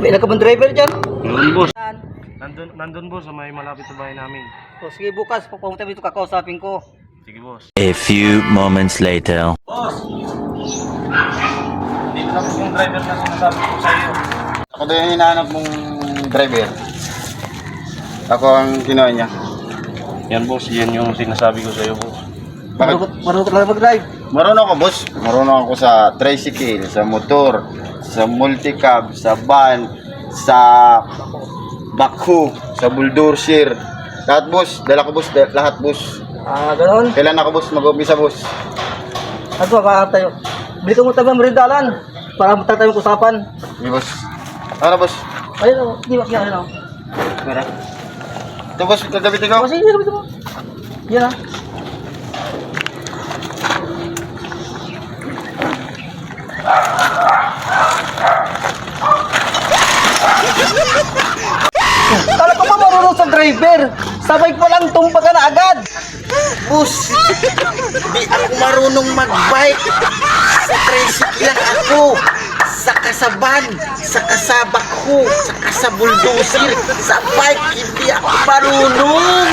May ilan ka bang driver dyan? Yun, boss. Saan? Nandun, boss, sa may malapit sa bahay namin. O sige, bukas, pupunta dito kakausapin ko. Sige, boss. A few moments later. Boss! Dito na po yung driver na sinasabi ko sa iyo. Ako daw yung hinahanap mong driver. Ako ang kinuha niya. Yan, boss. Yan yung sinasabi ko sa iyo, boss. Marunong ka lang mag-drive. Marunong ako, boss. Marunong ako sa tricycle, sa motor, sa multicab, sa van, sa backhoe, sa bulldozer. Lahat, boss. Dala ko, boss. Lahat, boss. Ah, ganoon. Kailan ako, boss? Mag-umpisa, boss. Ano ba, tayo? Bili ka mo tayo ng merindalan para matay tayong usapan. Sige, boss. Ano, boss? Ayun o, di ba kaya ano? Mera. Ito, boss. Kagabit ikaw. O sige, sabi mo. Yan ah. Kala ko pa marunong sa driver. Sabay ko lang tumpa ka na agad. Boss, di ako marunong mag-bike. Sa tricycle lang ako. Sa kasaban, sa kasabak ko, sa kasabulldozer, sa bike, hindi ako marunong.